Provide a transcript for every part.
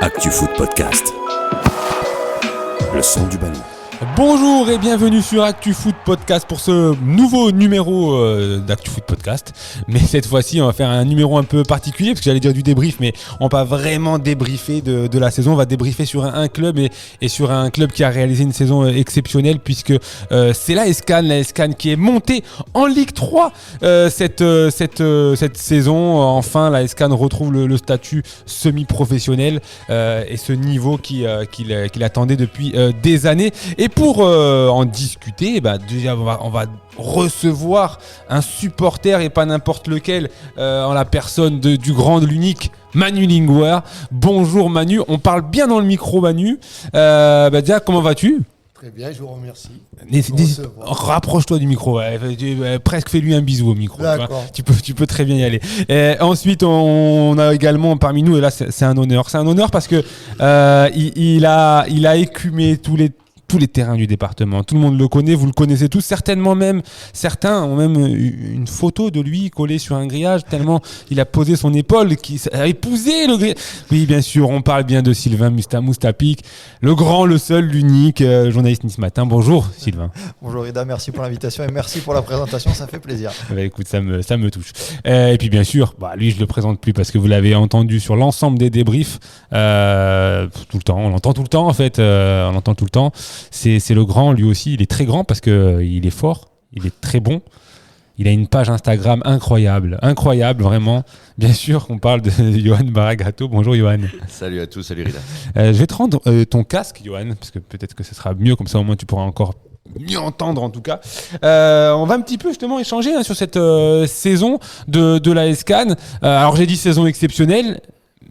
Actu Foot Podcast. Le son du ballon. Bonjour et bienvenue sur Actu Foot Podcast pour ce nouveau numéro d'Actu Foot Podcast. Mais cette fois-ci, on va faire un numéro un peu particulier parce que j'allais dire du débrief, mais on va pas vraiment débriefer de la saison. On va débriefer sur un club et sur un club qui a réalisé une saison exceptionnelle puisque c'est l'AS Cannes qui est montée en Ligue 3 cette saison. Enfin, l'AS Cannes retrouve le statut semi-professionnel et ce niveau qu'il attendait depuis des années. Et pour en discuter, déjà on va recevoir un supporter et pas n'importe lequel en la personne du grand, de l'unique Manu Lingouer. Bonjour Manu, on parle bien dans le micro Manu. Déjà, comment vas-tu ? Très bien, je vous remercie. Rapproche-toi du micro, presque fais-lui un bisou au micro. D'accord. Tu peux très bien y aller. Ensuite, on a également parmi nous, et là c'est un honneur. C'est un honneur parce que il a écumé tous les terrains du département. Tout le monde le connaît, vous le connaissez tous. Certainement même, certains ont même une photo de lui collée sur un grillage, tellement il a posé son épaule, qui a épousé le grillage. Oui, bien sûr, on parle bien de Sylvain Moustapik, le grand, le seul, l'unique journaliste Nice Matin. Bonjour Sylvain. Bonjour Ida, merci pour l'invitation et merci pour la présentation, ça fait plaisir. Écoute, ça me touche. Et puis bien sûr, lui je le présente plus parce que vous l'avez entendu sur l'ensemble des débriefs tout le temps. On l'entend tout le temps en fait. On l'entend tout le temps. C'est le grand, lui aussi, il est très grand parce qu'il est fort, il est très bon. Il a une page Instagram incroyable, vraiment. Bien sûr, on parle de Johan Baragato. Bonjour Johan. Salut à tous, salut Rida. Je vais te rendre ton casque, Johan, parce que peut-être que ce sera mieux, comme ça au moins tu pourras encore mieux entendre en tout cas. On va un petit peu justement échanger sur cette saison de l'AS Cannes. Alors j'ai dit saison exceptionnelle,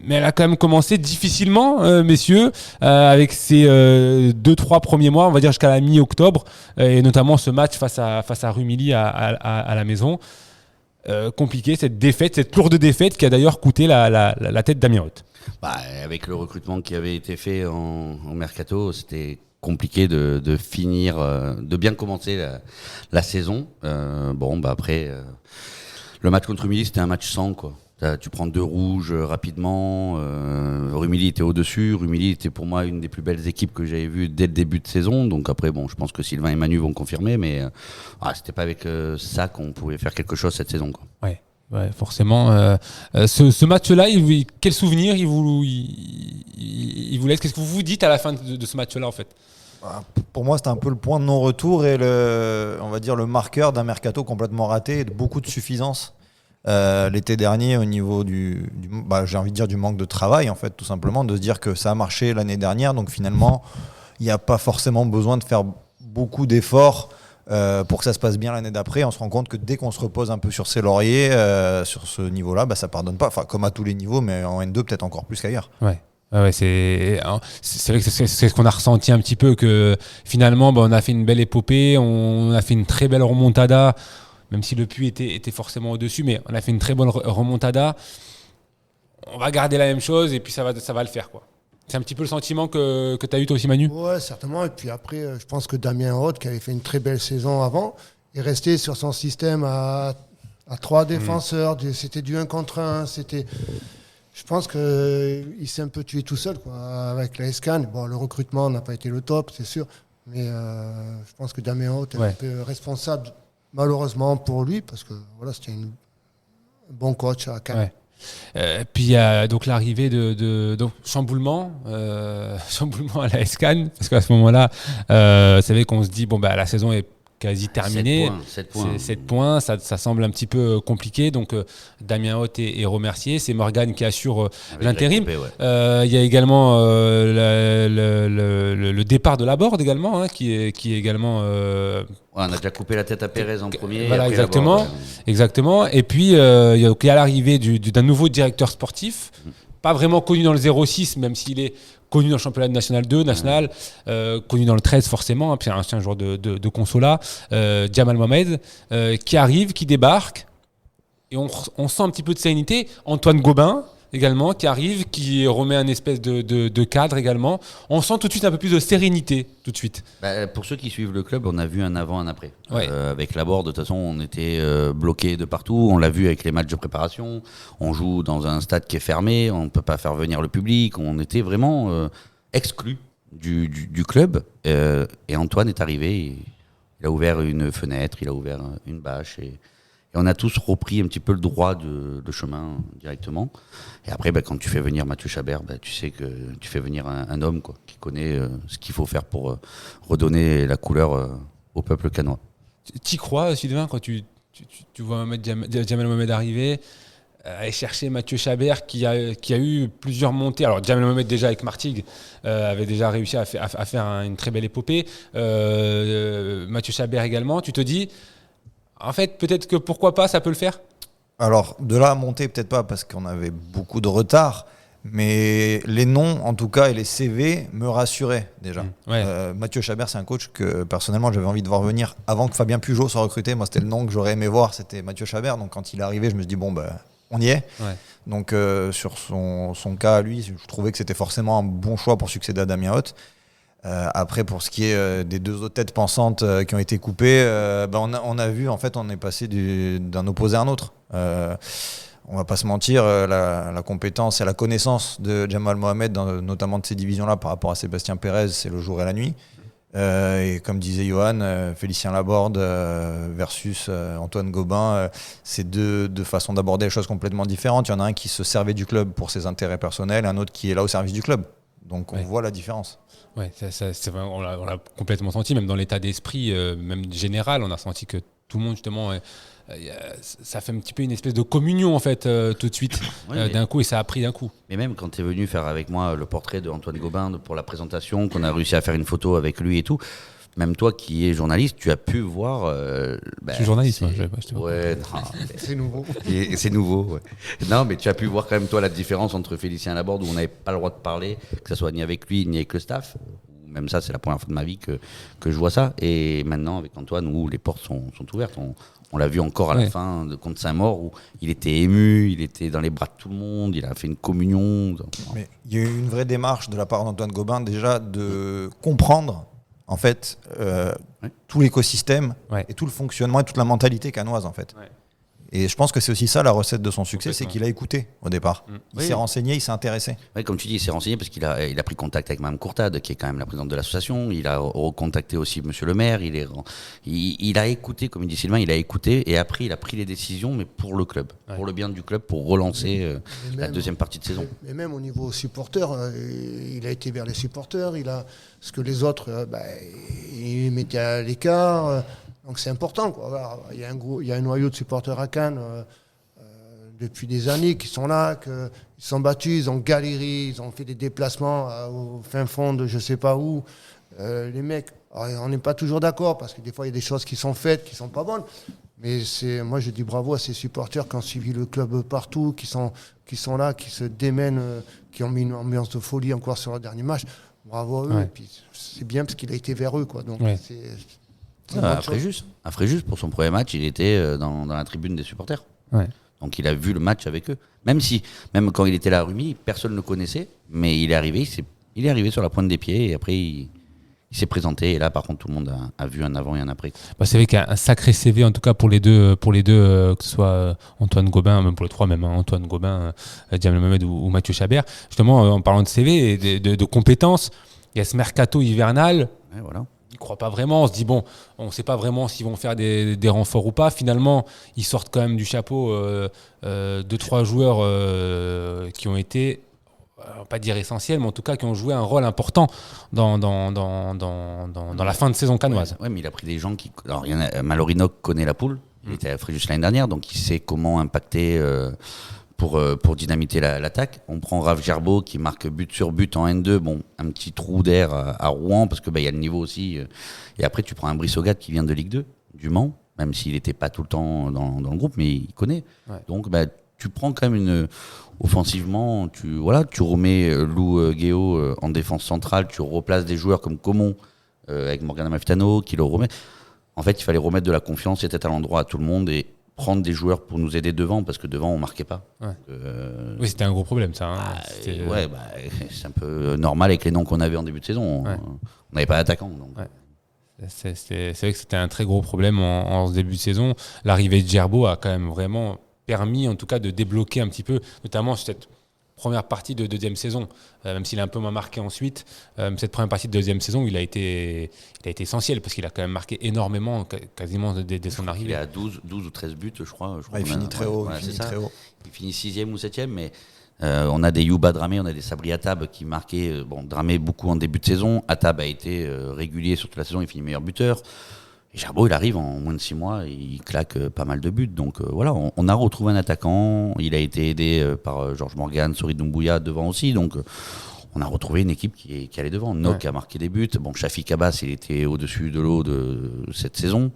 mais elle a quand même commencé difficilement, messieurs, avec ces 2-3 premiers mois, on va dire jusqu'à la mi-octobre, et notamment ce match face à Rumilly à la maison. Compliqué, cette lourde défaite qui a d'ailleurs coûté la tête d'Amir Haute. Avec le recrutement qui avait été fait en mercato, c'était compliqué de finir, de bien commencer la saison. Après, le match contre Rumilly, c'était un match sans, quoi. Tu prends 2 rouges rapidement. Rumilly était au-dessus. Rumilly était pour moi une des plus belles équipes que j'avais vues dès le début de saison. Donc après, je pense que Sylvain et Manu vont confirmer, mais c'était pas avec ça qu'on pouvait faire quelque chose cette saison, quoi. Ouais, forcément. Ce match-là, quel souvenir il vous laisse ? Qu'est-ce que vous vous dites à la fin de ce match-là en fait ? Pour moi, c'était un peu le point de non-retour et on va dire le marqueur d'un mercato complètement raté et de beaucoup de suffisance. L'été dernier au niveau j'ai envie de dire du manque de travail en fait, tout simplement, de se dire que ça a marché l'année dernière, donc finalement il n'y a pas forcément besoin de faire beaucoup d'efforts pour que ça se passe bien l'année d'après. On se rend compte que dès qu'on se repose un peu sur ses lauriers sur ce niveau-là, ça pardonne pas, comme à tous les niveaux, mais en N2 peut-être encore plus qu'ailleurs. Ouais, c'est vrai que c'est ce qu'on a ressenti un petit peu, que finalement on a fait une belle épopée, on a fait une très belle remontada. Même si le Puy était forcément au-dessus, mais on a fait une très bonne remontada. On va garder la même chose et puis ça va le faire, quoi. C'est un petit peu le sentiment que tu as eu toi aussi, Manu ? Ouais, certainement. Et puis après, je pense que Damien Haute, qui avait fait une très belle saison avant, est resté sur son système à 3 défenseurs. C'était du 1 contre 1. Je pense qu'il s'est un peu tué tout seul, quoi, avec la Cannes. Bon, le recrutement n'a pas été le top, c'est sûr. Mais je pense que Damien Haute est un peu responsable, malheureusement pour lui, parce que c'était un bon coach à Cannes. Ouais. Puis il y a donc l'arrivée de chamboulement à la Cannes, parce qu'à ce moment-là, vous savez qu'on se dit la saison est quasi terminée. 7 points, ça semble un petit peu compliqué. Donc Damien Haute est remercié. C'est Morgan qui assure l'intérim. Il y a également le départ de Laborde également, qui est également. On a déjà coupé la tête à Pérez en premier. Voilà, exactement. Et puis il y a l'arrivée d'un nouveau directeur sportif, pas vraiment connu dans le 06, même s'il est connu dans le championnat de National 2, connu dans le 13 forcément, puis c'est un joueur de consola, Jamal Mohamed, qui arrive, qui débarque, et on sent un petit peu de sérénité. Antoine Gobin également qui arrive, qui remet un espèce de cadre également. On sent tout de suite un peu plus de sérénité, tout de suite. Pour ceux qui suivent le club, on a vu un avant, un après. Ouais. Avec Laborde, de toute façon, on était bloqués de partout. On l'a vu avec les matchs de préparation. On joue dans un stade qui est fermé. On ne peut pas faire venir le public. On était vraiment exclus du club. Et Antoine est arrivé. Il a ouvert une fenêtre, il a ouvert une bâche. Et on a tous repris un petit peu le droit de chemin directement. Et après, quand tu fais venir Mathieu Chabert, tu sais que tu fais venir un homme quoi, qui connaît ce qu'il faut faire pour redonner la couleur au peuple canois. T'y crois, Sylvain, quand tu vois Djamel Mohamed arriver, aller chercher Mathieu Chabert qui a eu plusieurs montées. Alors Djamel Mohamed déjà avec Martigues avait déjà réussi à faire une très belle épopée. Mathieu Chabert également. Tu te dis, en fait, peut-être que pourquoi pas, ça peut le faire. Alors, de là à monter, peut-être pas, parce qu'on avait beaucoup de retard. Mais les noms, en tout cas, et les CV me rassuraient déjà. Ouais. Mathieu Chabert, c'est un coach que personnellement j'avais envie de voir venir avant que Fabien Pujol soit recruté. Moi, c'était le nom que j'aurais aimé voir, c'était Mathieu Chabert. Donc, quand il est arrivé, je me suis dit, on y est. Ouais. Donc, sur son cas à lui, je trouvais que c'était forcément un bon choix pour succéder à Damien Hoth. Après, pour ce qui est des deux autres têtes pensantes qui ont été coupées, on a vu, en fait, on est passé d'un opposé à un autre. On va pas se mentir, la compétence et la connaissance de Djamal Mohamed, notamment de ces divisions-là par rapport à Sébastien Pérez, c'est le jour et la nuit. Et comme disait Johan, Félicien Laborde versus Antoine Gobin, c'est deux façons d'aborder les choses complètement différentes. Il y en a un qui se servait du club pour ses intérêts personnels, un autre qui est là au service du club. Donc on voit la différence. Ouais, c'est vrai, on l'a complètement senti, même dans l'état d'esprit, même général, on a senti que tout le monde justement, ça fait un petit peu une espèce de communion en fait, tout de suite, d'un coup, et ça a pris d'un coup. Mais même quand tu es venu faire avec moi le portrait d'Antoine Gobin pour la présentation, qu'on a réussi à faire une photo avec lui et tout, même toi qui es journaliste, tu as pu voir. Je suis journaliste, moi. Ouais, non, C'est nouveau. c'est nouveau. Ouais. Non, mais tu as pu voir quand même toi la différence entre Félicien Laborde où on n'avait pas le droit de parler, que ce soit ni avec lui ni avec le staff. Même ça, c'est la première fois de ma vie que je vois ça. Et maintenant, avec Antoine, où les portes sont ouvertes. On l'a vu encore à la fin de contre Saint-Maur, où il était ému, il était dans les bras de tout le monde, il a fait une communion. Mais il y a eu une vraie démarche de la part d'Antoine Gobin, déjà, de comprendre, en fait, tout l'écosystème et tout le fonctionnement et toute la mentalité canoise, en fait. Ouais. Et je pense que c'est aussi ça la recette de son succès, c'est qu'il a écouté au départ. Il s'est renseigné, il s'est intéressé. Oui, comme tu dis, il s'est renseigné parce qu'il a pris contact avec Mme Courtade, qui est quand même la présidente de l'association. Il a recontacté aussi Monsieur le maire. Il a écouté, comme il dit Sylvain, il a écouté et après il a pris les décisions, mais pour le club, pour le bien du club, pour relancer la deuxième partie de saison. Mais même au niveau supporters, il a été vers les supporters. Ce que les autres, il mettait à l'écart. Donc c'est important, quoi. Il y a un noyau de supporters à Cannes depuis des années qui sont là, qui sont battus, ils ont galéré, ils ont fait des déplacements au fin fond de je sais pas où. Les mecs, on n'est pas toujours d'accord parce que des fois il y a des choses qui sont faites qui sont pas bonnes. Mais moi je dis bravo à ces supporters qui ont suivi le club partout, qui sont là, qui se démènent, qui ont mis une ambiance de folie encore sur le dernier match. Bravo à eux. Et puis c'est bien parce qu'il a été vers eux, quoi. Donc à Fréjus, pour son premier match, il était dans la tribune des supporters. Ouais. Donc il a vu le match avec eux. Même quand il était là à Rumi, personne ne le connaissait, mais il est arrivé sur la pointe des pieds et après il s'est présenté. Et là, par contre, tout le monde a vu un avant et un après. C'est vrai qu'il y a un sacré CV en tout cas pour les deux, que ce soit Antoine Gobin, même pour les trois, même Antoine Gobin, Djamel Mohamed ou Mathieu Chabert. Justement, en parlant de CV et de compétences, il y a ce mercato hivernal. Ouais, voilà. Ils ne croient pas vraiment, on se dit on ne sait pas vraiment s'ils vont faire des renforts ou pas. Finalement, ils sortent quand même du chapeau 2-3 joueurs qui ont été, pas dire essentiels, mais en tout cas qui ont joué un rôle important dans la fin de saison canoise. Ouais, mais il a pris des gens qui... Alors, Malorino connaît la poule, il était à Fréjus l'année dernière, donc il sait comment impacter... Pour dynamiter l'attaque. On prend Raph Gerbeau qui marque but sur but en N2, un petit trou d'air à Rouen parce que y a le niveau aussi. Et après tu prends un Brice Hogat qui vient de Ligue 2, du Mans, même s'il n'était pas tout le temps dans le groupe, mais il connaît. Ouais. Donc tu prends quand même offensivement, tu remets Lou Guéot en défense centrale, tu replaces des joueurs comme Comon avec Morgan Amalfitano qui le remet. En fait, il fallait remettre de la confiance et être à l'endroit à tout le monde et prendre des joueurs pour nous aider devant, parce que devant, on marquait pas. Ouais. Oui, c'était un gros problème, ça. Hein. C'est un peu normal avec les noms qu'on avait en début de saison. Ouais. On n'avait pas d'attaquant. Donc. Ouais. C'est vrai que c'était un très gros problème en début de saison. L'arrivée de Gerbo a quand même vraiment permis, en tout cas, de débloquer un petit peu, notamment cette première partie de deuxième saison, même s'il a un peu moins marqué ensuite. Cette première partie de deuxième saison, il a été essentiel parce qu'il a quand même marqué énormément, quasiment dès son arrivée. Il est à 12 ou 13 buts, je crois. Il finit très haut. Il finit 6e ou 7e, mais on a des Youba Dramé, on a des Sabri Attab qui marquaient. Dramé beaucoup en début de saison. Attab a été régulier sur toute la saison, il finit meilleur buteur. Et Gerbo, il arrive en moins de 6 mois, il claque pas mal de buts. Donc voilà, on a retrouvé un attaquant. Il a été aidé par Georges Morgan, Sori Doumbouya devant aussi. Donc on a retrouvé une équipe qui allait devant. Nock a marqué des buts. Shafi Kabas, il était au-dessus de l'eau de cette saison.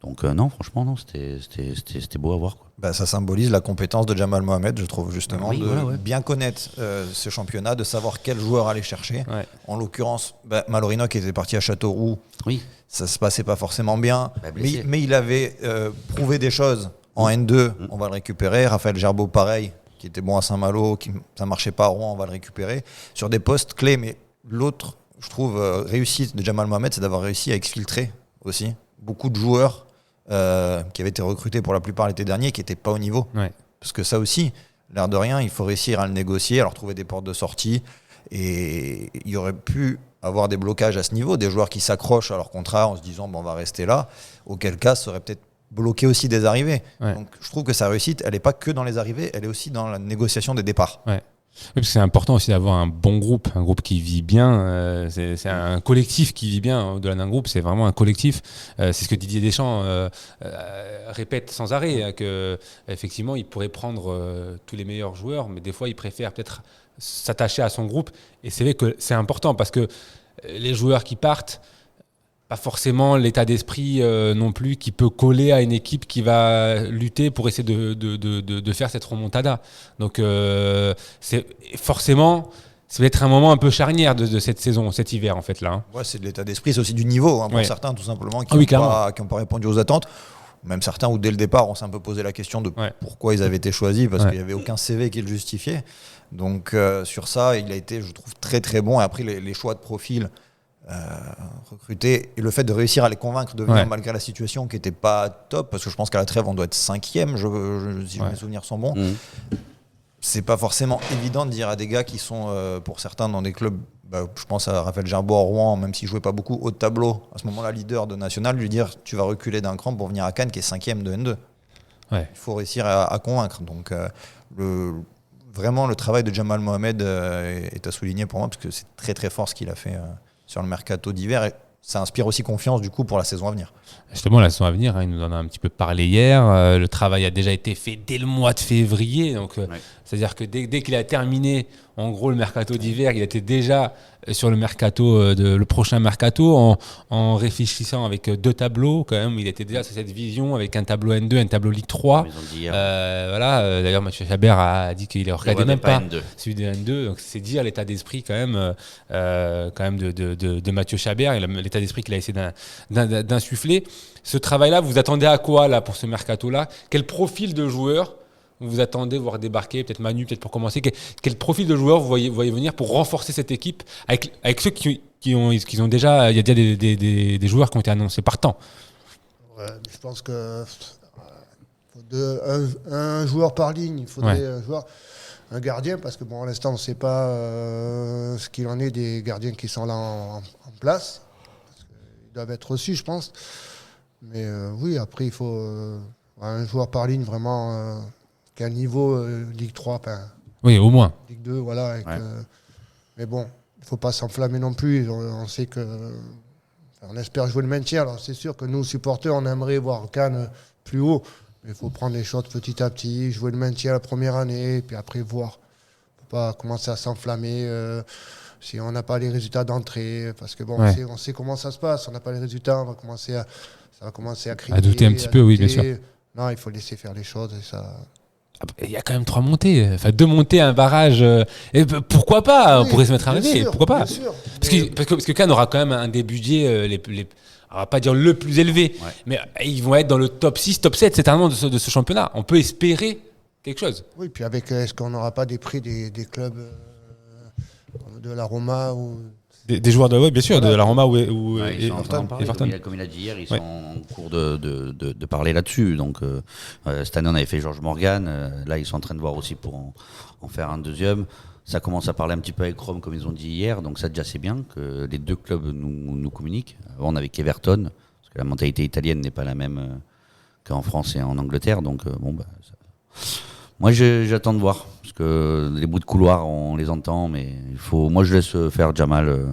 Donc non, franchement, non, c'était beau à voir, quoi. Ça symbolise la compétence de Jamal Mohamed, je trouve, justement, bien connaître ce championnat, de savoir quel joueur aller chercher. Ouais. En l'occurrence, Malorino qui était parti à Châteauroux, ça se passait pas forcément bien, mais il avait prouvé des choses en N2, on va le récupérer. Raphaël Gerbo, pareil, qui était bon à Saint-Malo, ça marchait pas à Rouen, on va le récupérer. Sur des postes clés, mais l'autre, je trouve, réussite de Jamal Mohamed, c'est d'avoir réussi à exfiltrer aussi beaucoup de joueurs qui avaient été recrutés pour la plupart l'été dernier, qui n'étaient pas au niveau. Ouais. Parce que ça aussi, l'air de rien, il faut réussir à le négocier, alors trouver des portes de sortie. Et il y aurait pu avoir des blocages à ce niveau, des joueurs qui s'accrochent à leur contrat en se disant on va rester là, auquel cas ça aurait peut-être bloqué aussi des arrivées. Ouais. Donc je trouve que sa réussite, elle n'est pas que dans les arrivées, elle est aussi dans la négociation des départs. Ouais. Oui, parce que c'est important aussi d'avoir un bon groupe, un groupe qui vit bien. C'est un collectif qui vit bien au-delà d'un groupe. C'est vraiment un collectif. C'est ce que Didier Deschamps répète sans arrêt, que effectivement, il pourrait prendre tous les meilleurs joueurs, mais des fois, il préfère peut-être s'attacher à son groupe. Et c'est vrai que c'est important parce que les joueurs qui partent, pas forcément l'état d'esprit non plus qui peut coller à une équipe qui va lutter pour essayer de faire cette remontada. Donc c'est forcément, ça va être un moment un peu charnière de cette saison, cet hiver en fait là. Hein. Ouais, c'est de l'état d'esprit, c'est aussi du niveau pour certains tout simplement qui n'ont pas répondu aux attentes. Même certains où dès le départ on s'est un peu posé la question de pourquoi ils avaient été choisis parce qu'il n'y avait aucun CV qui le justifiait. Donc sur ça, il a été, je trouve, très très bon. Et après les choix de profil. Recruter et le fait de réussir à les convaincre de venir malgré la situation qui n'était pas top, parce que je pense qu'à la trêve on doit être 5e si mes souvenirs sont bons. C'est pas forcément évident de dire à des gars qui sont pour certains dans des clubs, je pense à Raphaël Gerbo à Rouen, même s'il jouait pas beaucoup haut de tableau à ce moment-là, leader de National, lui dire tu vas reculer d'un cran pour venir à Cannes qui est 5e de N2. Il faut réussir à convaincre. Donc vraiment le travail de Jamal Mohamed est à souligner pour moi, parce que c'est très très fort ce qu'il a fait sur le mercato d'hiver, et ça inspire aussi confiance du coup pour la saison à venir. Justement, la saison à venir, il nous en a un petit peu parlé hier. Le travail a déjà été fait dès le mois de février. Donc, c'est-à-dire que dès qu'il a terminé, en gros, le mercato d'hiver, il était déjà sur le mercato, le prochain mercato, en réfléchissant avec 2 tableaux. Quand même, il était déjà sur cette vision avec un tableau N2, un tableau Ligue 3. D'ailleurs, Mathieu Chabert a dit qu'il ne regardait même pas celui de N2. Donc, c'est dire l'état d'esprit quand même de Mathieu Chabert et l'état d'esprit qu'il a essayé d'insuffler. Ce travail-là, vous attendez à quoi là pour ce mercato-là ? Quel profil de joueur vous attendez voir débarquer ? Peut-être Manu, peut-être pour commencer. Quel profil de joueur vous voyez venir pour renforcer cette équipe avec ceux qui ont déjà, il y a déjà des joueurs qui ont été annoncés partants. Je pense que un joueur par ligne, il faudrait un gardien, parce que à l'instant on ne sait pas ce qu'il en est des gardiens qui sont là en place. Ils doivent être reçus, je pense. Mais après, il faut un joueur par ligne vraiment qui a un niveau Ligue 3. Oui, au moins. Ligue 2, voilà. Mais bon, il ne faut pas s'enflammer non plus. On sait que. On espère jouer le maintien. Alors, c'est sûr que nous, supporters, on aimerait voir Cannes plus haut. Mais il faut prendre les choses petit à petit, jouer le maintien la première année, puis après voir. Il ne faut pas commencer à s'enflammer. Si on n'a pas les résultats d'entrée, parce que on sait comment ça se passe. On n'a pas les résultats, ça va commencer à crier. À douter un petit peu, oui, bien sûr. Non, il faut laisser faire les choses. Et ça... Il y a quand même 3 montées. Enfin, 2 montées, un barrage. Et pourquoi pas ? On pourrait se mettre à rêver. Pourquoi pas ? Parce que Cannes aura quand même un des budgets on va pas dire le plus élevé, mais ils vont être dans le top 6, top 7 certainement de ce championnat. On peut espérer quelque chose. Oui, puis avec, est-ce qu'on n'aura pas des prix des clubs de la Roma ou... Des joueurs bien sûr, de la Roma ou Ils sont en train d'en parler, comme il a dit hier, ils sont en cours de parler là-dessus. Donc cette année, on avait fait Georges Morgan. Là, ils sont en train de voir aussi pour en faire un deuxième. Ça commence à parler un petit peu avec Rome, comme ils ont dit hier. Donc ça, déjà, c'est bien que les deux clubs nous communiquent. Avant, on avait qu'Everton, parce que la mentalité italienne n'est pas la même qu'en France et en Angleterre. Donc moi, j'attends de voir. Parce que les bouts de couloir, on les entend, mais moi, je laisse faire Jamal.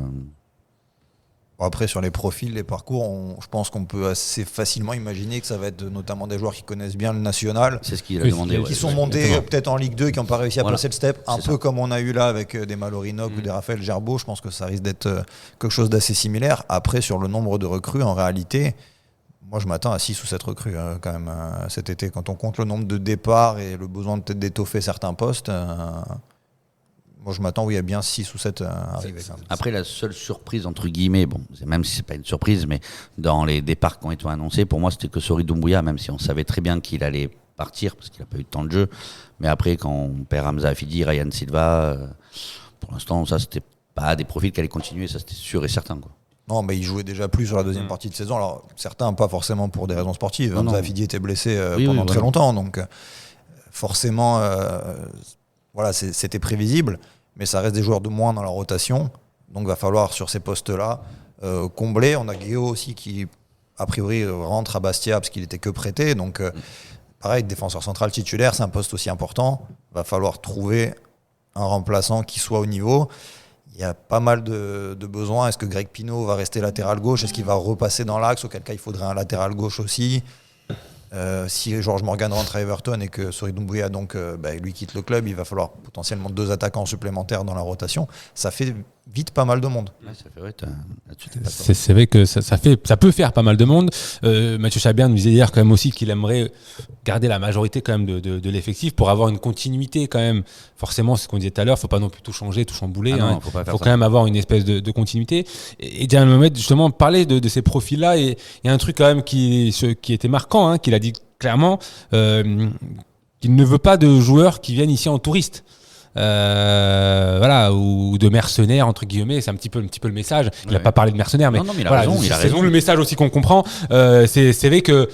Après, sur les profils, les parcours, je pense qu'on peut assez facilement imaginer que ça va être notamment des joueurs qui connaissent bien le national. C'est ce qu'il a demandé. Qui sont montés peut-être en Ligue 2, qui n'ont pas réussi à passer le step, un peu comme on a eu là avec des Malorinok ou des Raphaël Gerbeau. Je pense que ça risque d'être quelque chose d'assez similaire. Après, sur le nombre de recrues, en réalité, moi je m'attends à 6 ou 7 recrues quand même cet été. Quand on compte le nombre de départs et le besoin peut-être d'étoffer certains postes, moi je m'attends à bien 6 ou 7 arriver. Après, la seule surprise, entre guillemets, même si c'est pas une surprise, mais dans les départs qui ont été annoncés, pour moi c'était que Sori Doumbouya, même si on savait très bien qu'il allait partir parce qu'il n'a pas eu de temps de jeu. Mais après, quand on perd Hamza Afidi, Ryan Silva, pour l'instant, ça c'était pas des profils qui allaient continuer, ça c'était sûr et certain, quoi. Non, mais il jouait déjà plus sur la deuxième partie de saison. Alors, certains, pas forcément pour des raisons sportives. Hamza Afidi était blessé pendant très longtemps. Donc, forcément, voilà, c'était prévisible. Mais ça reste des joueurs de moins dans la rotation. Donc, il va falloir, sur ces postes-là, combler. On a Guéo aussi qui, a priori, rentre à Bastia parce qu'il était que prêté. Donc, pareil, défenseur central titulaire, c'est un poste aussi important. Il va falloir trouver un remplaçant qui soit au niveau. Il y a pas mal de besoins. Est-ce que Greg Pinault va rester latéral gauche ? Est-ce qu'il va repasser dans l'axe ? Auquel cas, il faudrait un latéral gauche aussi. Si Georges Morgan rentre à Everton et que Sori Doumbouya donc lui quitte le club, il va falloir potentiellement 2 attaquants supplémentaires dans la rotation. Ça fait vite pas mal de monde. Ouais, ça fait, c'est vrai que ça peut faire pas mal de monde. Mathieu Chabert nous disait hier quand même aussi qu'il aimerait garder la majorité quand même de l'effectif pour avoir une continuité quand même. Forcément, c'est ce qu'on disait tout à l'heure, faut pas non plus tout changer, tout chambouler. Faut quand même avoir une espèce de continuité. Et Djamel Mohamed justement parlait de ces profils-là, et il y a un truc quand même qui était marquant, qu'il a dit clairement, qu'il ne veut pas de joueurs qui viennent ici en touristes. Voilà, ou de mercenaires entre guillemets, c'est un petit peu le message. Il n'a pas parlé de mercenaires, mais il a raison. C'est le message aussi qu'on comprend. C'est vrai que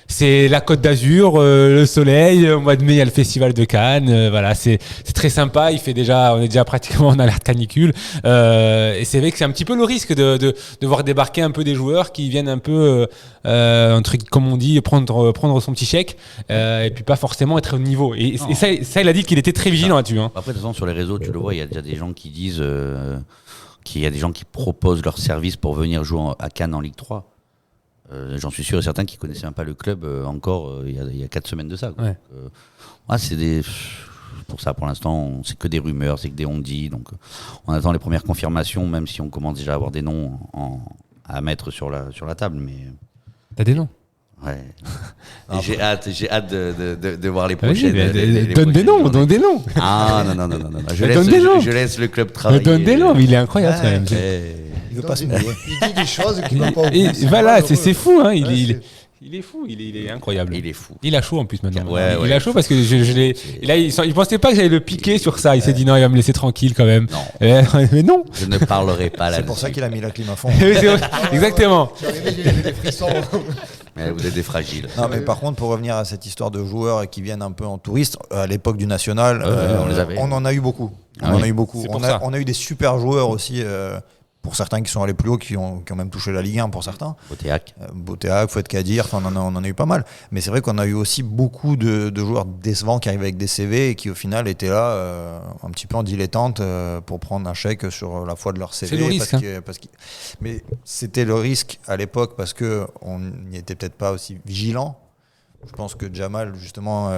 c'est la Côte d'Azur, le soleil. Au mois de mai, il y a le festival de Cannes. Voilà, c'est très sympa. On est déjà pratiquement en alerte canicule. Et c'est vrai que c'est un petit peu le risque de voir débarquer un peu des joueurs qui viennent un peu, un truc comme on dit, prendre son petit chèque, et puis pas forcément être au niveau. Et ça, il a dit qu'il était très vigilant là-dessus. Après, de toute façon, sur les réseaux, tu le vois, il y a déjà des gens qui disent qu'il y a des gens qui proposent leur service pour venir jouer à Cannes en Ligue 3. J'en suis sûr et certain qu'ils ne connaissaient même pas le club encore il y a 4 semaines de ça. Ouais. Pour ça, pour l'instant, c'est que des rumeurs, c'est que des on-dit. Donc, on attend les premières confirmations, même si on commence déjà à avoir des noms à mettre sur la table. Mais t'as des noms? Ouais. J'ai hâte de voir les prochaines. Donne des noms. Ah non. Je laisse le club travailler. Donne des noms, mais il est incroyable quand même. Il dit des choses qu'il va pas oublier. Voilà, c'est fou, hein. Il est fou, il est incroyable. Il est fou. Il a chaud en plus maintenant. Il a chaud parce que il pensait pas que j'allais le piquer sur ça. Il s'est dit non, il va me laisser tranquille quand même. Non. Mais non. Je ne parlerai pas là-dessus. C'est pour ça qu'il a mis la clim à fond. Exactement. J'ai des frissons. Mais vous êtes des fragiles. Non, mais par contre, pour revenir à cette histoire de joueurs qui viennent un peu en touriste, à l'époque du national, on en a eu beaucoup. On a eu des super joueurs aussi. Pour certains qui sont allés plus haut, qui ont même touché la Ligue 1 pour certains. Botéac, Fouad Kadir, on en a eu pas mal. Mais c'est vrai qu'on a eu aussi beaucoup de joueurs décevants qui arrivaient avec des CV et qui au final étaient là un petit peu en dilettante pour prendre un chèque sur la foi de leur CV. C'est le risque. Mais c'était le risque à l'époque parce qu'on n'y était peut-être pas aussi vigilant. Je pense que Jamal justement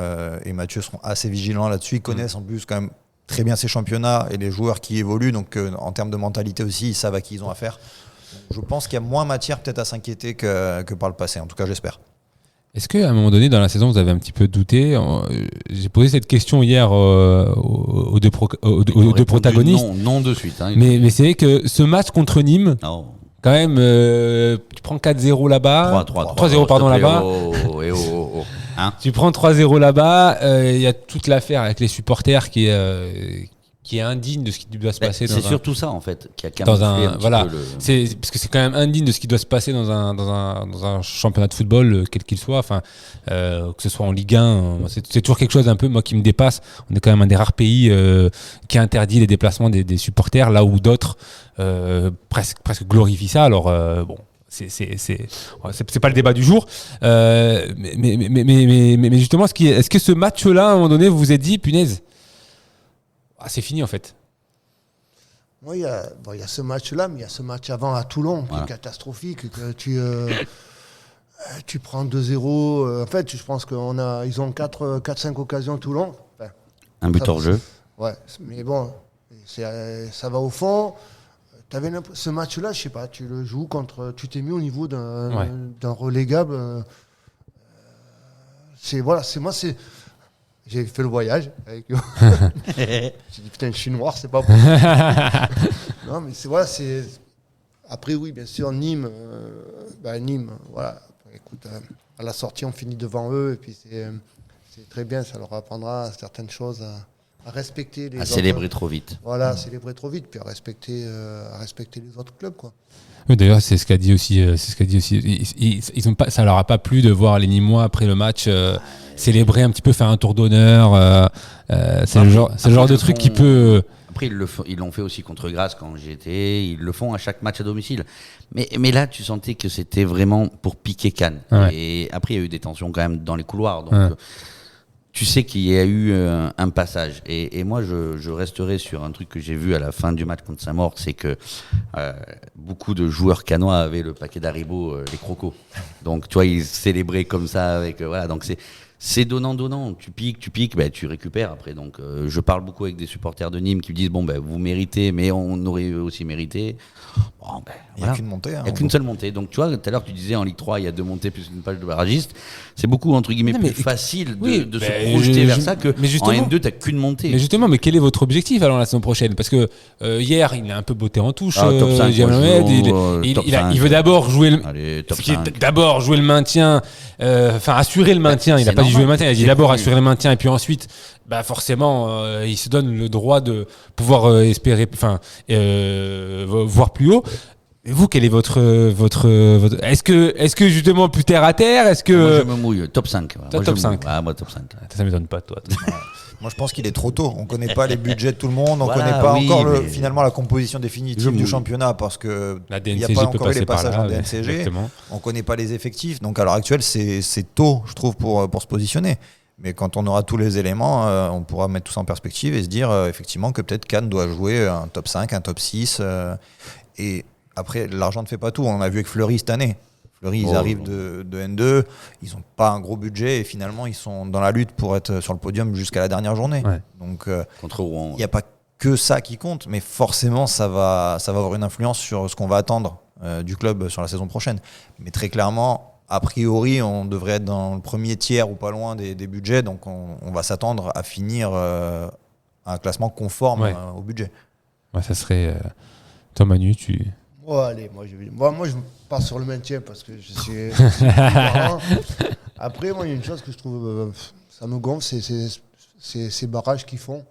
et Mathieu seront assez vigilants là-dessus. Ils connaissent en plus quand même très bien ces championnats et les joueurs qui évoluent, donc en termes de mentalité aussi, ils savent à qui ils ont affaire. Je pense qu'il y a moins matière peut-être à s'inquiéter que par le passé, en tout cas j'espère. Est-ce qu'à un moment donné dans la saison vous avez un petit peu douté? J'ai posé cette question hier aux deux protagonistes. Non de suite. Mais c'est vrai que ce match contre Nîmes, quand même, tu prends 4-0 là-bas. 3-0, pardon, là-bas. Tu prends 3-0 là-bas, il y a toute l'affaire avec les supporters qui est indigne de ce qui doit se passer. C'est surtout ça, en fait, qui a dans camouflé un, petit voilà, peu parce que c'est quand même indigne de ce qui doit se passer dans un championnat de football, quel qu'il soit. Enfin, que ce soit en Ligue 1, c'est toujours quelque chose un peu, moi, qui me dépasse. On est quand même un des rares pays qui interdit les déplacements des supporters, là où d'autres presque glorifient ça. Alors bon. C'est pas le débat du jour, mais justement, est-ce que ce match-là, à un moment donné, vous vous êtes dit, punaise, c'est fini en fait? Moi, il y a ce match-là, mais il y a ce match avant à Toulon qui est catastrophique. Que tu prends 2-0. En fait, je pense qu'ils ont 4-5 occasions Toulon. Enfin, un but hors jeu. Ouais, mais bon, ça va au fond. Ce match-là, je sais pas, tu le joues tu t'es mis au niveau d'un relégable. J'ai fait le voyage avec eux. J'ai dit putain, je suis noir, c'est pas possible. Non, mais c'est. Après, oui, bien sûr, Nîmes, voilà. Écoute, à la sortie, on finit devant eux, et puis c'est très bien, ça leur apprendra certaines choses à respecter les autres. Célébrer trop vite. Voilà, célébrer trop vite, puis à respecter les autres clubs, quoi. Oui, d'ailleurs, c'est ce qu'a dit aussi. Ils ont pas, ça leur a pas plu de voir les Nîmois après le match célébrer un petit peu, faire un tour d'honneur. C'est le genre de truc qui peut. Après, ils l'ont fait aussi contre Grasse quand j'y étais. Ils le font à chaque match à domicile. Mais là, tu sentais que c'était vraiment pour piquer Cannes. Ouais. Et après, il y a eu des tensions quand même dans les couloirs. Donc, tu sais qu'il y a eu un passage. Et moi, je resterai sur un truc que j'ai vu à la fin du match contre Saint-Maur, c'est que beaucoup de joueurs cannois avaient le paquet d'Haribo, les crocos. Donc, tu vois, ils célébraient comme ça avec. Voilà. Donc, c'est donnant. Tu piques, ben, tu récupères après. Donc, je parle beaucoup avec des supporters de Nîmes qui me disent bon, ben, vous méritez, mais on aurait aussi mérité. Bon, ben, Il n'y a qu'une montée. Il n'y a qu'une seule montée. Donc, tu vois, tout à l'heure, tu disais en Ligue 3, il y a 2 montées plus une page de barragiste. C'est beaucoup, entre guillemets, plus facile de se projeter vers ça que en N2, tu n'as qu'une montée. Mais justement, quel est votre objectif alors la saison prochaine? Parce que hier, il a un peu botté en touche. Top 5, il veut d'abord jouer le maintien, assurer le maintien. Il n'a pas dit jouer le maintien, il a dit d'abord assurer le maintien et puis ensuite. Bah forcément, il se donne le droit de pouvoir espérer, voir plus haut. Et vous, quel est votre est-ce que justement plus terre à terre, est-ce que moi, je me mouille top 5. Top 5. Moi top 5. Ça m'étonne pas toi. Moi, je pense qu'il est trop tôt. On ne connaît pas les budgets de tout le monde. On ne connaît pas encore finalement la composition définitive du championnat parce qu'il n'y a pas encore eu les passages en DNCG. Exactement. On ne connaît pas les effectifs. Donc, à l'heure actuelle, c'est tôt, je trouve, pour se positionner. Mais quand on aura tous les éléments, on pourra mettre tout ça en perspective et se dire effectivement que peut-être Cannes doit jouer un top 5, un top 6. Et après, l'argent ne fait pas tout. On a vu avec Fleury cette année. Fleury, ils arrivent de N2, ils n'ont pas un gros budget et finalement, ils sont dans la lutte pour être sur le podium jusqu'à la dernière journée. Ouais. Donc, contre Rouen. Il n'y a pas que ça qui compte, mais forcément, ça va avoir une influence sur ce qu'on va attendre du club sur la saison prochaine. Mais très clairement, a priori, on devrait être dans le premier tiers ou pas loin des budgets, donc on va s'attendre à finir un classement conforme au budget. Ouais, ça serait... Toi, Manu, tu... Oh, allez, moi je pars sur le maintien parce que je suis Après, moi, il y a une chose que je trouve... ça me gonfle, c'est ces barrages qu'ils font.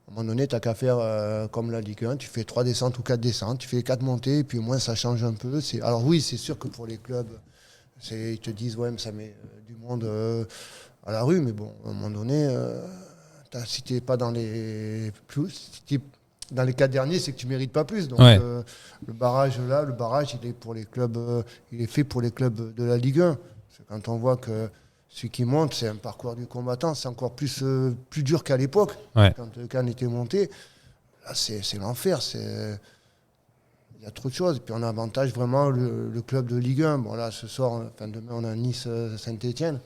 À un moment donné, tu n'as qu'à faire comme la Ligue 1, tu fais 3 descentes ou 4 descentes, tu fais 4 montées, et puis au moins ça change un peu. Alors oui, c'est sûr que pour les clubs... Ils te disent, ouais, mais ça met du monde à la rue, mais bon, à un moment donné, si tu n'es pas dans les 4 derniers, c'est que tu ne mérites pas plus. Donc le barrage, il est pour les clubs, il est fait pour les clubs de la Ligue 1. C'est quand on voit que celui qui monte, c'est un parcours du combattant, c'est encore plus dur qu'à l'époque, quand Cannes était monté. Là, c'est l'enfer, il y a trop de choses. Et puis on avantage vraiment le club de Ligue 1. Bon là, ce soir, demain, on a Nice-Saint-Etienne.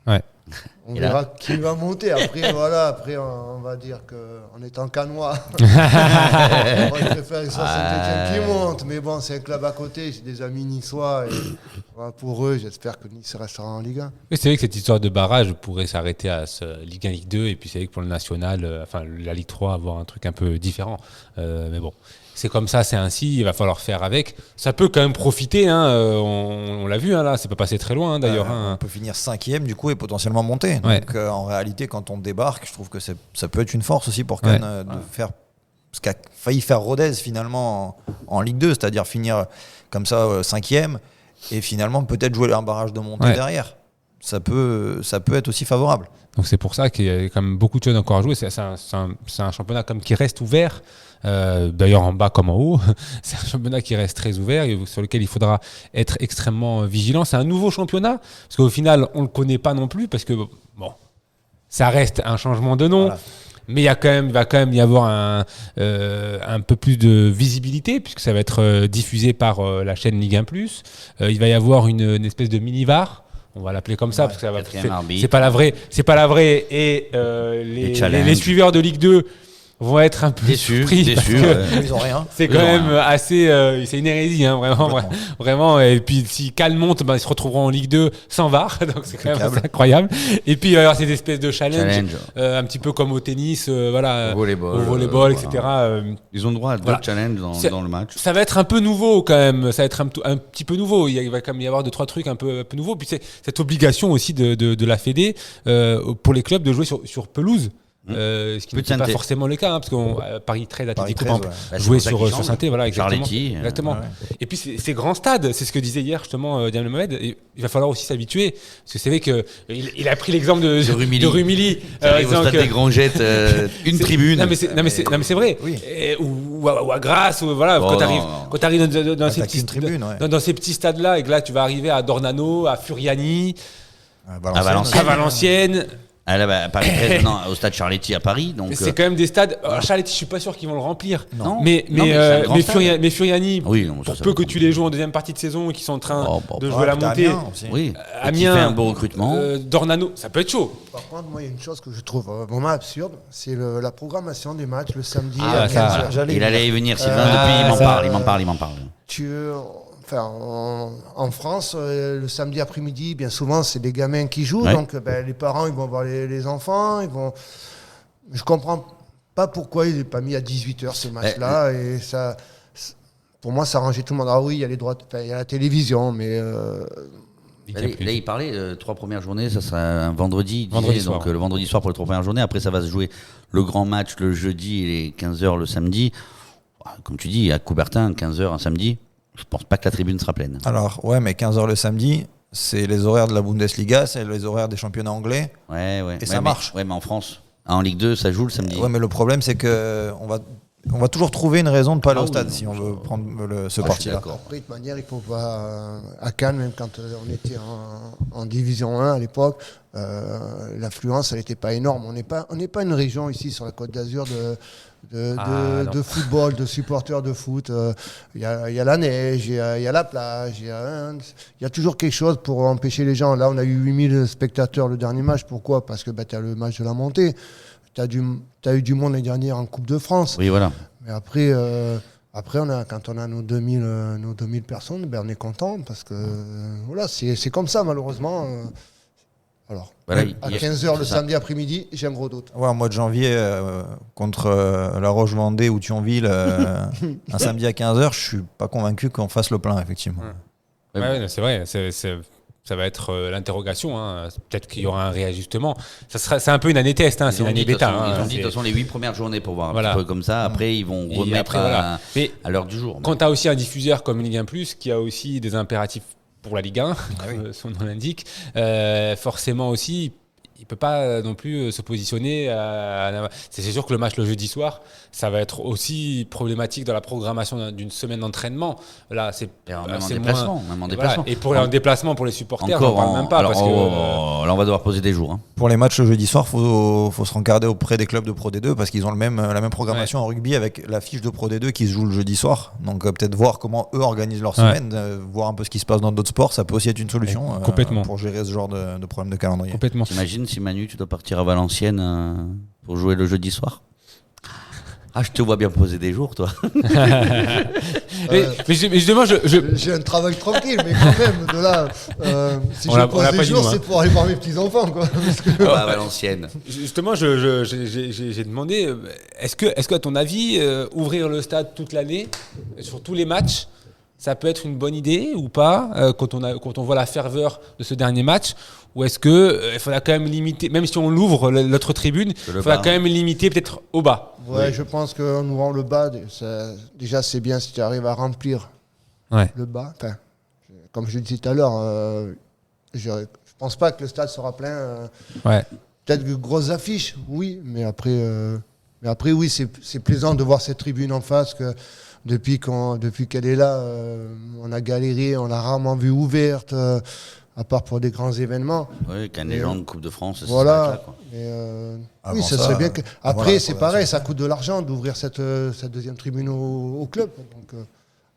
Ouais. On verra qui va monter. Après, on va dire qu'en étant cannois, on va préférer que ce soit Saint-Etienne qui monte. Mais bon, c'est un club à côté, c'est des amis niçois. Et Voilà, pour eux, j'espère que Nice restera en Ligue 1. Mais c'est vrai que cette histoire de barrage pourrait s'arrêter à Ligue 1, Ligue 2, et puis c'est vrai que pour le national, la Ligue 3, avoir un truc un peu différent. Mais bon, c'est comme ça, c'est ainsi, il va falloir faire avec. Ça peut quand même profiter, hein, on l'a vu, hein, là, c'est pas passé très loin, hein, d'ailleurs. On peut finir 5e du coup et potentiellement monter. Ouais. Donc en réalité, quand on débarque, je trouve que ça peut être une force aussi pour Cannes de faire ce qu'a failli faire Rodez finalement en Ligue 2, c'est-à-dire finir comme ça 5e et finalement peut-être jouer un barrage de montée derrière. Ça peut être aussi favorable. Donc c'est pour ça qu'il y a quand même beaucoup de choses encore à jouer. C'est un championnat comme qui reste ouvert, d'ailleurs en bas comme en haut. C'est un championnat qui reste très ouvert et sur lequel il faudra être extrêmement vigilant. C'est un nouveau championnat, parce qu'au final on ne le connaît pas non plus, parce que bon, ça reste un changement de nom. Voilà. Mais il va quand même y avoir un peu plus de visibilité, puisque ça va être diffusé par la chaîne Ligue 1+. Il va y avoir une espèce de mini-VAR. On va l'appeler comme ça, parce que c'est pas la vraie. Et les suiveurs de Ligue 2 vont être un peu déçus. Ils ont rien. C'est quand même assez. C'est une hérésie, hein, vraiment. Et puis si Cannes monte, ils se retrouveront en Ligue 2 sans VAR, donc c'est quand même assez incroyable. Et puis il va y avoir cette espèce de challenge. Un petit peu comme au tennis, au volleyball, etc. Ils ont le droit à 2 challenges dans le match. Ça va être un peu nouveau quand même. Ça va être un petit peu nouveau. Il va quand même y avoir 2-3 trucs un peu nouveaux. Puis c'est cette obligation aussi de la Fédé pour les clubs de jouer sur pelouse. Ce qui n'est pas forcément le cas, hein, parce que Paris 13 Atlético jouer sur Saint-Étienne, voilà, exactement. Ouais. Et puis c'est grand stade, c'est ce que disait hier justement Diane Mohamed. Il va falloir aussi s'habituer, parce que c'est vrai que il a pris l'exemple de Rumilly. Au stade des Grangettes, une tribune. Non mais c'est vrai. Oui. Ou à Grasse, ou voilà. Quand tu arrives dans ces petits stades là, et que là tu vas arriver à Dornano, à Furiani, à Valenciennes. Paris 13, au stade Charletti à Paris. Donc c'est quand même des stades. Charletti, je suis pas sûr qu'ils vont le remplir. Non. Mais Furiani, pour peu que tu les joues en deuxième partie de saison et qu'ils sont en train de jouer la montée. Amiens fait un beau recrutement. Dornano, ça peut être chaud. Par contre, moi, il y a une chose que je trouve vraiment absurde, c'est la programmation des matchs le samedi à 15h. Il allait y venir, Sylvain, depuis, il m'en parle. En France, le samedi après-midi, bien souvent, c'est des gamins qui jouent. Ouais. Donc, les parents, ils vont voir les enfants. Je comprends pas pourquoi il n'est pas mis à 18h ces matchs-là. Et ça, pour moi, ça arrangeait tout le monde. Ah oui, il y a les droits, il y a la télévision, mais. Là, il parlait 3 premières journées, ça sera un vendredi soir. Donc le vendredi soir pour les 3 premières journées. Après, ça va se jouer le grand match le jeudi et les 15h le samedi. Comme tu dis, à Coubertin, 15h un samedi. Je pense pas que la tribune sera pleine. Alors, mais 15h le samedi, c'est les horaires de la Bundesliga, c'est les horaires des championnats anglais. Et ça marche. Mais en France, en Ligue 2, ça joue le samedi. Ouais, mais le problème, c'est qu'on va toujours trouver une raison de ne pas aller au stade si on veut prendre ce parti-là. Après, de toute manière, il faut pas à Cannes, même quand on était en Division 1 à l'époque, l'affluence, elle n'était pas énorme. On n'est pas une région ici sur la Côte d'Azur de football, de supporters de foot. Il y a la neige, il y a la plage, il y a toujours quelque chose pour empêcher les gens. Là, on a eu 8000 spectateurs le dernier match. Pourquoi ? Parce que tu as le match de la montée. Tu as eu du monde l'année dernière en Coupe de France. Oui, voilà. Mais après, quand on a nos 2000 personnes, on est content parce que voilà, c'est comme ça malheureusement. Alors, à 15h le samedi après-midi, j'ai un gros doute. Ouais, au mois de janvier, contre La Roche-Vendée ou Thionville, un samedi à 15h, je suis pas convaincu qu'on fasse le plein, effectivement. Ouais, c'est vrai. Ça va être l'interrogation. Hein. Peut-être qu'il y aura un réajustement. C'est un peu une année test, c'est une année bêta. Ils ont dit de toute façon les 8 premières journées pour voir un petit peu comme ça. Après, ils vont remettre à l'heure du jour. Quand tu as aussi un diffuseur comme Ligue 1+, qui a aussi des impératifs pour la Ligue 1, son nom l'indique, forcément aussi, il ne peut pas non plus se positionner. C'est sûr que le match le jeudi soir, ça va être aussi problématique dans la programmation d'une semaine d'entraînement. Là, même en déplacement. Voilà. Et pour les déplacements pour les supporters, on n'en parle même pas. Là, on va devoir poser des jours. Pour les matchs le jeudi soir, il faut se rencarder auprès des clubs de Pro D2 parce qu'ils ont la même programmation en rugby avec la fiche de Pro D2 qui se joue le jeudi soir. Donc peut-être voir comment eux organisent leur semaine, voir un peu ce qui se passe dans d'autres sports, ça peut aussi être une solution pour gérer ce genre de problème de calendrier. Complètement. T'imagines si Manu, tu dois partir à Valenciennes pour jouer le jeudi soir ? Ah, je te vois bien poser des jours, toi. Mais justement, J'ai un travail tranquille, mais quand même, de là, si On je l'a- on pose l'a des pas dit, jours, nous, hein. c'est pour aller voir mes petits-enfants, quoi. Parce que- À Valenciennes. Justement, j'ai demandé, est-ce que à ton avis, ouvrir le stade toute l'année, sur tous les matchs, ça peut être une bonne idée ou pas, quand on voit la ferveur de ce dernier match, ou est-ce que il faudra quand même limiter, même si on l'ouvre l'autre tribune, il faudra quand même limiter peut-être au bas. Ouais, je pense qu'en ouvrant le bas, déjà, c'est bien si tu arrives à remplir Ouais. le bas. Enfin, comme je le disais tout à l'heure, je pense pas que le stade sera plein. Ouais. Peut-être que grosses affiches, oui, mais après, oui, c'est plaisant de voir cette tribune en face. Que depuis qu'elle est là, on a galéré, on l'a rarement vue ouverte, à part pour des grands événements. Oui, qu'un légende Coupe de France, ça Voilà. s'arrête là, quoi. Et, Avant oui, ça ça, serait bien que. avant Après, la c'est conversion. pareil, ça coûte de l'argent d'ouvrir cette deuxième tribune au club. Donc,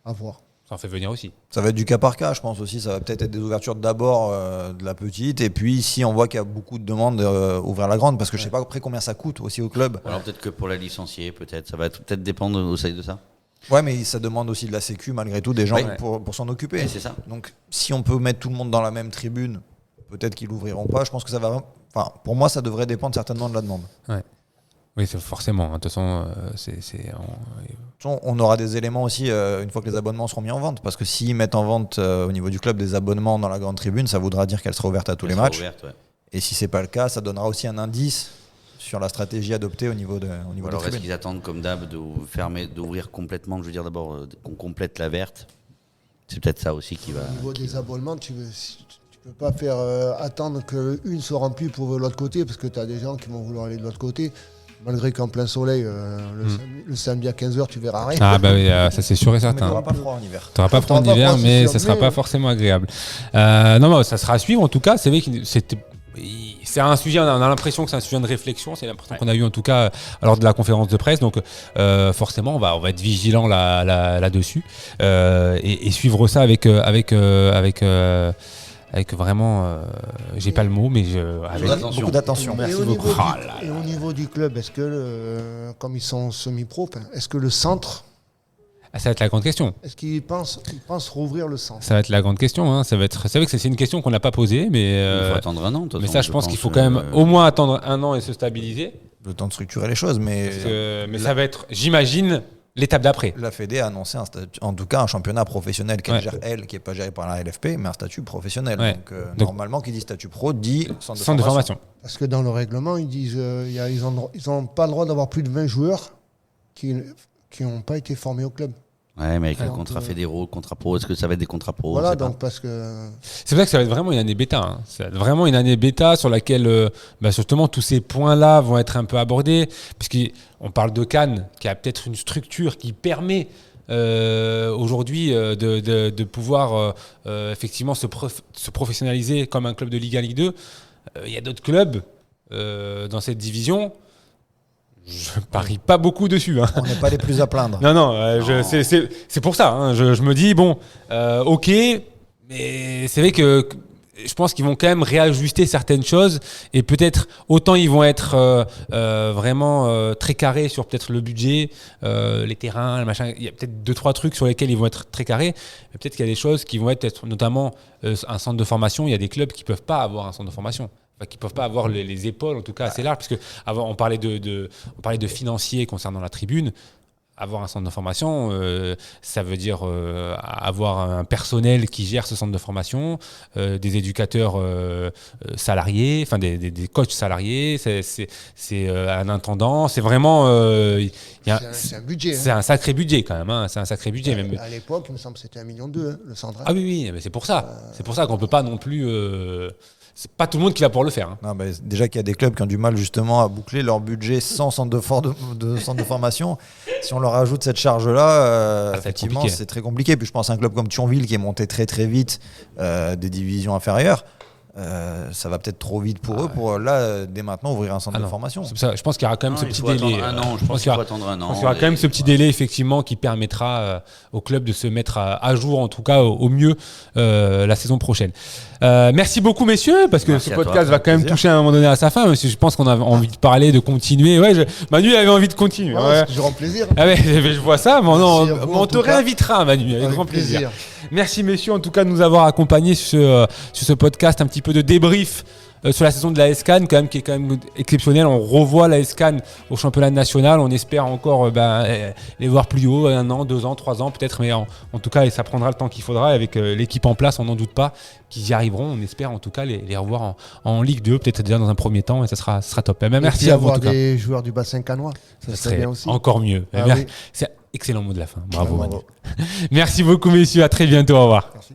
à voir. Ça en fait venir aussi. Ça va être du cas par cas, je pense aussi. Ça va peut-être être des ouvertures d'abord de la petite, et puis si on voit qu'il y a beaucoup de demandes, ouvrir la grande, parce que je sais pas après combien ça coûte aussi au club. Alors peut-être que pour la licencier, peut-être. Ça va peut-être dépendre aussi de ça. Ouais, mais ça demande aussi de la sécu malgré tout, des gens Ouais. pour s'en occuper. Oui, c'est ça. Donc si on peut mettre tout le monde dans la même tribune, peut-être qu'ils l'ouvriront pas. Je pense que ça va. Enfin, pour moi, ça devrait dépendre certainement de la demande. Oui, c'est forcément. De toute façon, De toute façon, on aura des éléments aussi une fois que les abonnements seront mis en vente. Parce que s'ils mettent en vente au niveau du club des abonnements dans la grande tribune, ça voudra dire qu'elle sera ouverte à tous les Elle sera matchs. ouverte, ouais. Et si c'est pas le cas, ça donnera aussi un indice sur la stratégie adoptée au niveau Ou des alors est-ce tribunes. qu'ils attendent comme d'hab d'ouvrir complètement, je veux dire d'abord qu'on complète la verte. C'est peut-être ça aussi qui va. Au niveau des abonnements, tu peux pas faire attendre qu'une soit remplie pour l'autre côté, parce que tu as des gens qui vont vouloir aller de l'autre côté. Malgré qu'en plein soleil, le samedi à 15h, tu verras rien. Ah bah oui, ça c'est sûr et Mais certain. t'auras pas froid en hiver. T'auras pas froid en T'auras pas hiver, froid, mais c'est ça sûr, sera mais- pas forcément agréable. Non, ça sera à suivre en tout cas. C'est vrai que c'est un sujet, on a l'impression que c'est un sujet de réflexion. C'est l'impression qu'on a eu en tout cas lors de la conférence de presse. Donc forcément, on va être vigilant là-dessus et suivre ça avec vraiment, j'ai pas le mot, mais avec Attention. Beaucoup d'attention. Et Merci au beaucoup. niveau Ah du- là et là. au niveau du club, est-ce que, comme ils sont semi-pro, est-ce que le centre, Ça va être la grande question. est-ce qu'ils pensent rouvrir le centre? Ça va être la grande question. Hein. C'est vrai que c'est une question qu'on n'a pas posée, mais Il faut attendre un an. de toute mais façon, ça, je pense qu'il faut quand même au moins attendre un an et se stabiliser. Le temps de structurer les choses, mais Mais ça va être, j'imagine, l'étape d'après. la Fédé a annoncé en tout cas un championnat professionnel qu'elle Ouais. gère elle, qui n'est pas géré par la LFP, mais un statut professionnel. Ouais. Donc, Donc- normalement, qui dit statut pro dit Centre de formation. Parce que dans le règlement, ils disent ils ont pas le droit d'avoir plus de 20 joueurs qui n'ont pas été formés au club. Ouais, mais avec les Donc, contrats fédéraux, contrats pro, est-ce que ça va être des contrats pro? Voilà, Je sais pas. donc parce que C'est vrai que ça va être vraiment une année bêta. Hein. Ça va être vraiment une année bêta sur laquelle, justement, tous ces points-là vont être un peu abordés. Puisqu'on parle de Cannes, qui a peut-être une structure qui permet aujourd'hui de pouvoir effectivement se professionnaliser comme un club de Ligue 1, Ligue 2. Il y a d'autres clubs dans cette division. Je parie pas beaucoup dessus. Hein. On n'est pas les plus à plaindre. Non, c'est pour ça. Hein. Je me dis, bon, ok, mais c'est vrai que je pense qu'ils vont quand même réajuster certaines choses et peut-être autant ils vont être vraiment très carrés sur peut-être le budget, les terrains, le machin. Il y a peut-être 2-3 trucs sur lesquels ils vont être très carrés, mais peut-être qu'il y a des choses qui vont être peut-être notamment un centre de formation. Il y a des clubs qui peuvent pas avoir un centre de formation. Enfin, qui peuvent pas avoir les épaules en tout cas assez larges, puisque avant on parlait de financiers concernant la tribune. Avoir un centre de formation, ça veut dire avoir un personnel qui gère ce centre de formation, des éducateurs salariés, enfin des coachs salariés, c'est un intendant, c'est vraiment c'est un budget. c'est un sacré budget quand même, hein, c'est un sacré budget même. À l'époque, il me semble que c'était 1,2 million, le central. Ah oui, mais c'est pour ça qu'on peut pas non plus. C'est pas tout le monde qui va pouvoir le faire. Hein. Non, bah, déjà qu'il y a des clubs qui ont du mal justement à boucler leur budget sans centre de centre de formation. Si on leur ajoute cette charge-là, Ça va être effectivement, compliqué. c'est très compliqué. Puis je pense à un club comme Thionville qui est monté très très vite des divisions inférieures. ça va peut-être trop vite pour eux pour là dès maintenant ouvrir un centre de non. formation. C'est pour ça, je pense qu'il y aura quand même Non, ce il petit faut délai. attendre un an. Je pense qu'il faut attendre un an. Je pense qu'il y aura quand même ce petit délai effectivement qui permettra au club de se mettre à jour, en tout cas au mieux la saison prochaine. Merci beaucoup messieurs, parce que Merci ce à toi, podcast va quand même plaisir. toucher à un moment donné à sa fin, parce que je pense qu'on a envie de parler, de continuer. Ouais, Manu avait envie de continuer. Ouais, Ouais. c'est toujours un plaisir. Ah ouais, je vois ça, mais Merci à vous, on en te tout cas. réinvitera Manu, avec Avec grand plaisir. plaisir. Merci messieurs en tout cas de nous avoir accompagnés sur ce podcast, un petit peu de débrief sur la saison de la SCAN quand même, qui est quand même exceptionnelle. On revoit la SCAN au championnat national, on espère encore les voir plus haut, 1 an, 2 ans, 3 ans peut-être, mais en tout cas ça prendra le temps qu'il faudra avec l'équipe en place, on n'en doute pas qu'ils y arriveront. On espère en tout cas les revoir en Ligue 2, peut-être déjà dans un premier temps, et ça sera top. Eh ben, merci à vous en avoir tout cas. des joueurs du bassin canois. Ça Ça serait serait bien aussi. encore mieux. Ah Merci. oui. C'est un excellent mot de la fin. Bravo. Bravo. Manu. Merci beaucoup messieurs, à très bientôt, au revoir. Merci.